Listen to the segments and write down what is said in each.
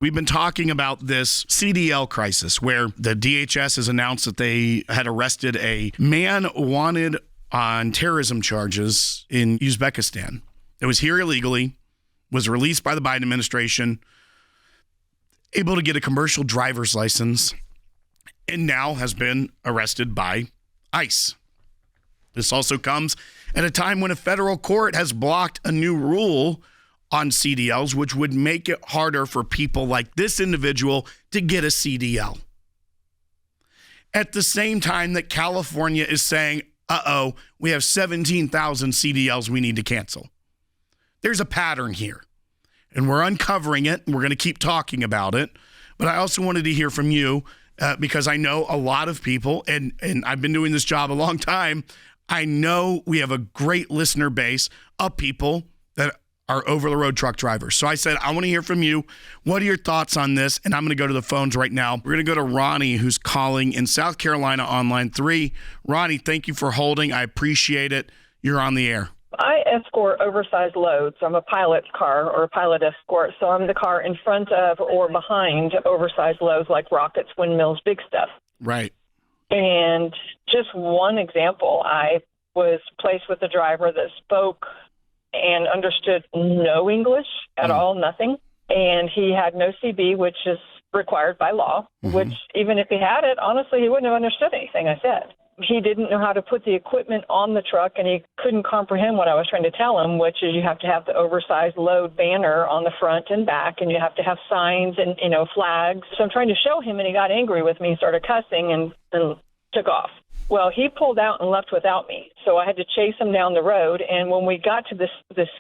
We've been talking about this CDL crisis where the DHS has announced that they had arrested a man wanted on terrorism charges in Uzbekistan. It was here illegally, was released by the Biden administration, able to get a commercial driver's license, and now has been arrested by ICE. This also comes at a time when a federal court has blocked a new rule on CDLs, which would make it harder for people like this individual to get a CDL. At the same time that California is saying, we have 17,000 CDLs we need to cancel. There's a pattern here, and we're uncovering it, and we're going to keep talking about it. But I also wanted to hear from you because I know a lot of people, and I've been doing this job a long time. I know we have a great listener base of people that are over-the-road truck drivers. So I said, I want to hear from you. What are your thoughts on this? And I'm going to go to the phones right now. We're going to go to Ronnie, who's calling in South Carolina on line 3. Ronnie, thank you for holding. I appreciate it. You're on the air. I escort oversized loads. I'm a pilot's car or a pilot escort, so I'm the car in front of or behind oversized loads like rockets, windmills, big stuff. Right. And just one example, I was placed with a driver that spoke and understood no English at all, nothing. And he had no CB, which is required by law, which even if he had it, honestly, he wouldn't have understood anything I said. He didn't know how to put the equipment on the truck, and he couldn't comprehend what I was trying to tell him, which is you have to have the oversized load banner on the front and back, and you have to have signs and, flags. So I'm trying to show him, and he got angry with me, started cussing, and took off. Well, he pulled out and left without me, so I had to chase him down the road. And when we got to the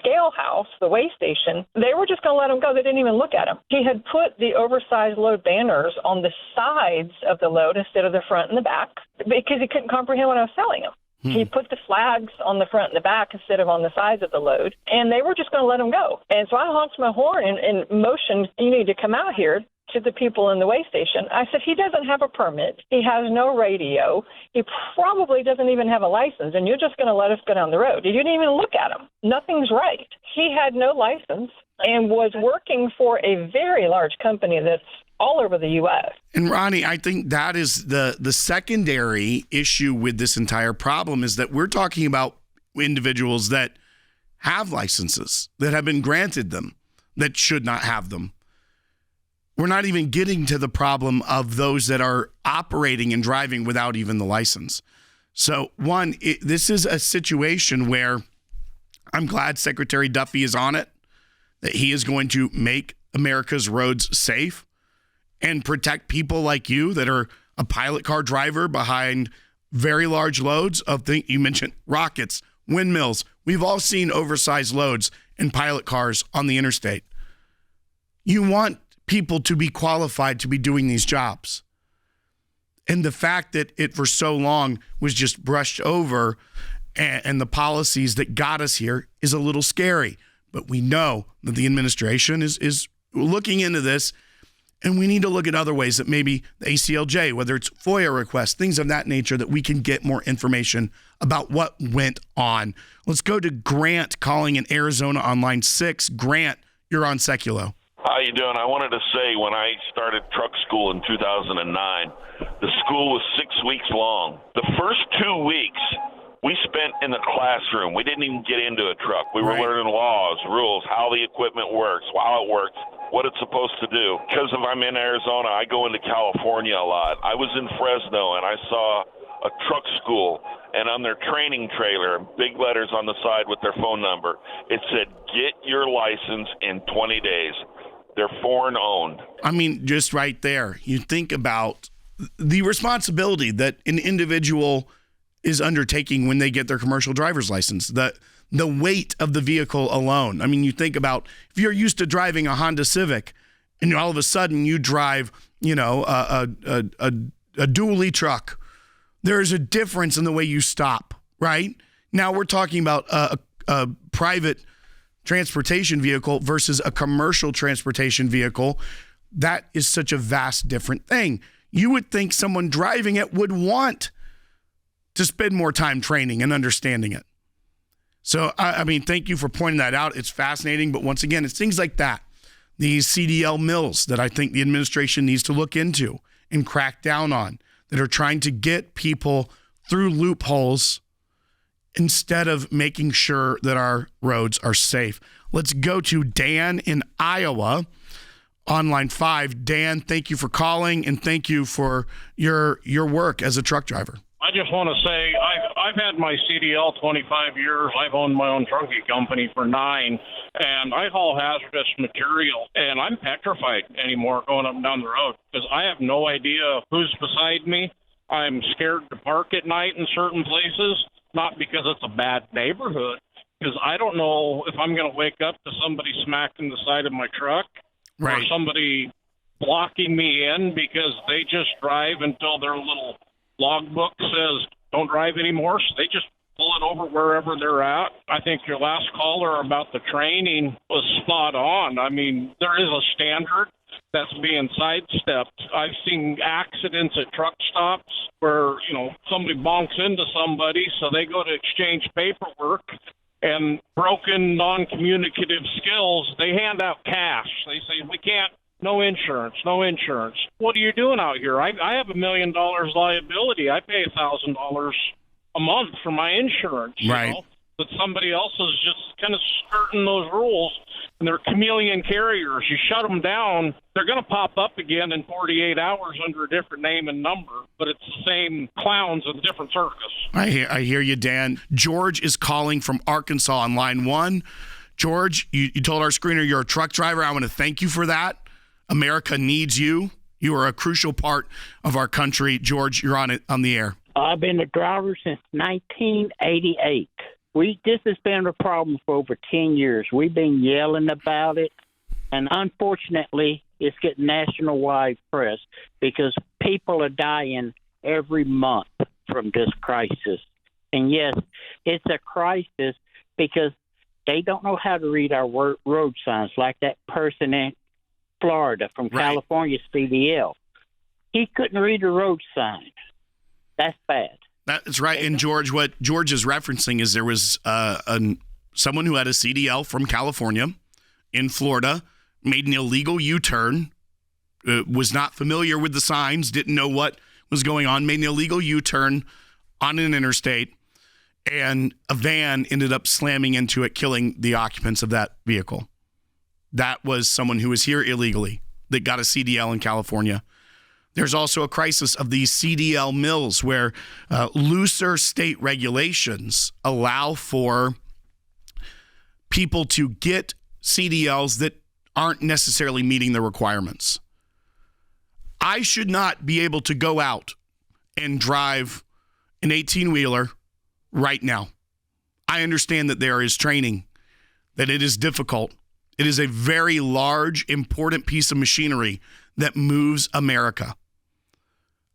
scale house, the weigh station, they were just going to let him go. They didn't even look at him. He had put the oversized load banners on the sides of the load instead of the front and the back because he couldn't comprehend what I was telling him. He put the flags on the front and the back instead of on the sides of the load, and they were just going to let him go. And so I honked my horn and motioned, you need to come out here, to the people in the weigh station. I said, he doesn't have a permit. He has no radio. He probably doesn't even have a license, and you're just going to let us go down the road. You didn't even look at him. Nothing's right. He had no license and was working for a very large company that's all over the U.S. And Ronnie, I think that is the secondary issue with this entire problem is that we're talking about individuals that have licenses, that have been granted them, that should not have them. We're not even getting to the problem of those that are operating and driving without even the license. So one, this is a situation where I'm glad Secretary Duffy is on it, that he is going to make America's roads safe and protect people like you that are a pilot car driver behind very large loads of things. You mentioned rockets, windmills. We've all seen oversized loads in pilot cars on the interstate. You want people to be qualified to be doing these jobs. And the fact that it for so long was just brushed over and the policies that got us here is a little scary. But we know that the administration is looking into this, and we need to look at other ways that maybe the ACLJ, whether it's FOIA requests, things of that nature, that we can get more information about what went on. Let's go to Grant calling in Arizona on line 6. Grant, you're on Seculo. How you doing? I wanted to say when I started truck school in 2009, the school was 6 weeks long. The first 2 weeks we spent in the classroom. We didn't even get into a truck. We were learning laws, rules, how the equipment works, how it works, what it's supposed to do. Because if I'm in Arizona, I go into California a lot. I was in Fresno and I saw a truck school, and on their training trailer, big letters on the side with their phone number, it said, get your license in 20 days. They're foreign owned. I mean, just right there, you think about the responsibility that an individual is undertaking when they get their commercial driver's license, the weight of the vehicle alone. I mean, you think about if you're used to driving a Honda Civic and all of a sudden you drive, a dually truck, there's a difference in the way you stop, right? Now we're talking about a private transportation vehicle versus a commercial transportation vehicle. That is such a vast different thing. You would think someone driving it would want to spend more time training and understanding it. So, I mean, thank you for pointing that out. It's fascinating. But once again, it's things like that these CDL mills that I think the administration needs to look into and crack down on, that are trying to get people through loopholes instead of making sure that our roads are safe. Let's go to Dan in Iowa on line 5. Dan, thank you for calling, and thank you for your work as a truck driver. I just want to say I've had my CDL 25 years. I've owned my own trunking company for 9, and I haul hazardous material, and I'm petrified anymore going up and down the road because I have no idea who's beside me. I'm scared to park at night in certain places, not because it's a bad neighborhood, because I don't know if I'm going to wake up to somebody smacking the side of my truck or somebody blocking me in because they just drive until their little logbook says don't drive anymore, so they just pull it over wherever they're at. I think your last caller about the training was spot on. I mean, there is a standard that's being sidestepped. I've seen accidents at truck stops where, somebody bonks into somebody, so they go to exchange paperwork, and broken, non-communicative skills, they hand out cash. They say, we can't, no insurance. What are you doing out here? I have $1 million liability. I pay $1,000 a month for my insurance. Right. But somebody else is just kind of skirting those rules, and they're chameleon carriers. You shut them down, they're going to pop up again in 48 hours under a different name and number, but it's the same clowns in a different circus. I hear you, Dan. George is calling from Arkansas on line 1. George, you told our screener you're a truck driver. I want to thank you for that. America needs you. You are a crucial part of our country. George, you're on the air. I've been a driver since 1988. This has been a problem for over 10 years. We've been yelling about it, and unfortunately, it's getting national-wide press because people are dying every month from this crisis. And yes, it's a crisis because they don't know how to read our road signs, like that person in Florida from California, CDL. He couldn't read a road sign. That's bad. That's right. And George, what George is referencing is there was someone who had a CDL from California in Florida, made an illegal U-turn, was not familiar with the signs, didn't know what was going on, made an illegal U-turn on an interstate, and a van ended up slamming into it, killing the occupants of that vehicle. That was someone who was here illegally that got a CDL in California. There's also a crisis of these CDL mills where looser state regulations allow for people to get CDLs that aren't necessarily meeting the requirements. I should not be able to go out and drive an 18-wheeler right now. I understand that there is training, that it is difficult. It is a very large, important piece of machinery that moves America.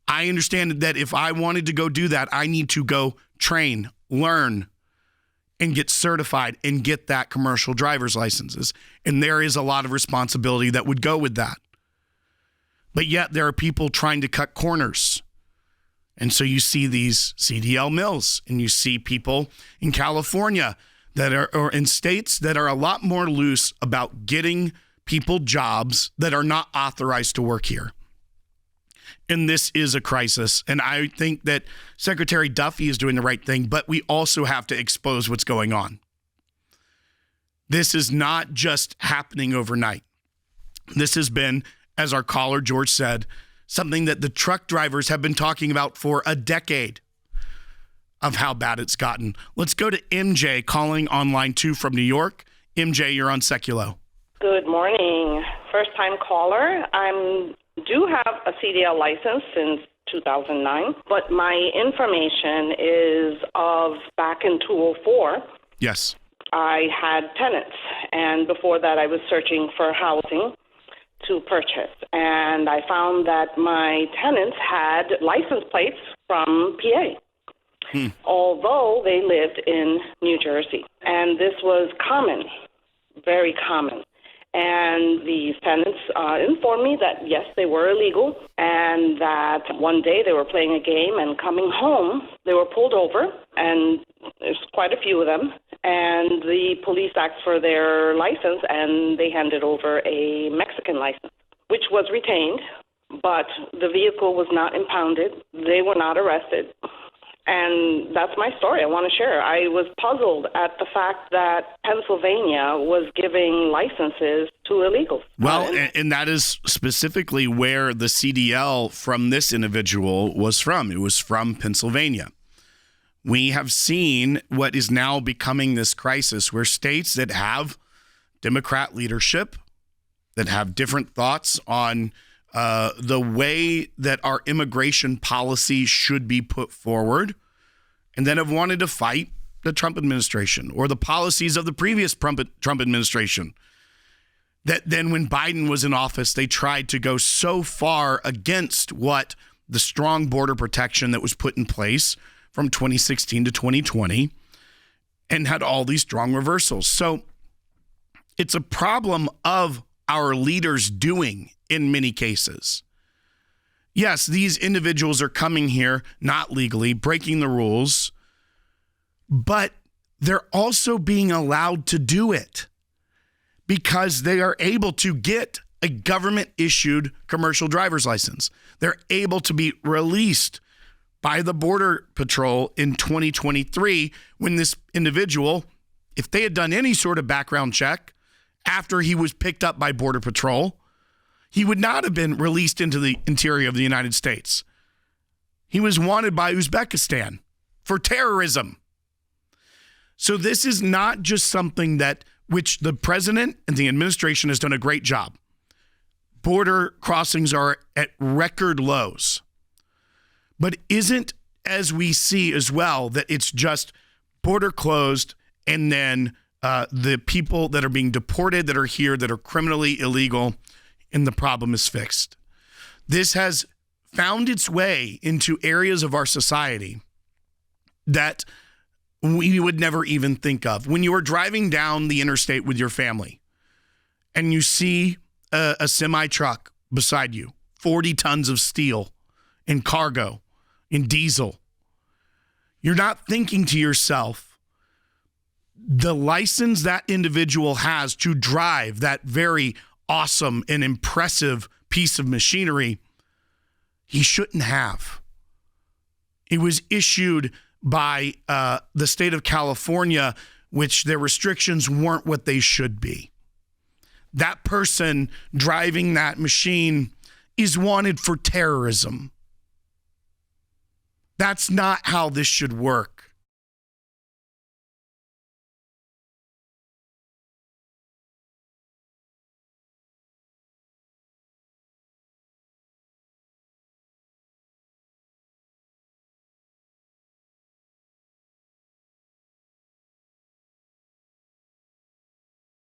I understand that if I wanted to go do that, I need to go train, learn, and get certified and get that commercial driver's licenses. And there is a lot of responsibility that would go with that. But yet there are people trying to cut corners. And so you see these CDL mills, and you see people in California that are, or in states that are a lot more loose about getting people jobs that are not authorized to work here. And this is a crisis. And I think that Secretary Duffy is doing the right thing, but we also have to expose what's going on. This is not just happening overnight. This has been, as our caller George said, something that the truck drivers have been talking about for a decade of how bad it's gotten. Let's go to MJ calling on line 2 from New York. MJ, you're on Seculo. Good morning. First-time caller. I do have a CDL license since 2009, but my information is of back in 2004. Yes. I had tenants, and before that I was searching for housing to purchase, and I found that my tenants had license plates from PA. Although they lived in New Jersey. And this was common, very common. And the tenants informed me that, yes, they were illegal, and that one day they were playing a game, and coming home, they were pulled over, and there's quite a few of them, And the police asked for their license, and they handed over a Mexican license, which was retained, but the vehicle was not impounded. They were not arrested. And that's my story I want to share. I was puzzled at the fact that Pennsylvania was giving licenses to illegals. Well, and that is specifically where the CDL from this individual was from. It was from Pennsylvania. We have seen what is now becoming this crisis where states that have Democrat leadership, that have different thoughts on the way that our immigration policy should be put forward, and then have wanted to fight the Trump administration or the policies of the previous Trump administration. That then when Biden was in office, they tried to go so far against what the strong border protection that was put in place from 2016 to 2020 and had all these strong reversals. So it's a problem of our leaders doing in many cases. Yes, these individuals are coming here not legally, breaking the rules, but they're also being allowed to do it because they are able to get a government-issued commercial driver's license. They're able to be released by the Border Patrol in 2023 when this individual, if they had done any sort of background check after he was picked up by Border Patrol, he would not have been released into the interior of the United States. He was wanted by Uzbekistan for terrorism. So this is not just something that which the president and the administration has done a great job. Border crossings are at record lows. But isn't, as we see as well, that it's just border closed and then the people that are being deported that are here that are criminally illegal and the problem is fixed. This has found its way into areas of our society that we would never even think of. When you are driving down the interstate with your family and you see a semi truck beside you, 40 tons of steel and cargo, in diesel, you're not thinking to yourself, the license that individual has to drive that very awesome and impressive piece of machinery, he shouldn't have. It was issued by the state of California, which their restrictions weren't what they should be. That person driving that machine is wanted for terrorism. That's not how this should work.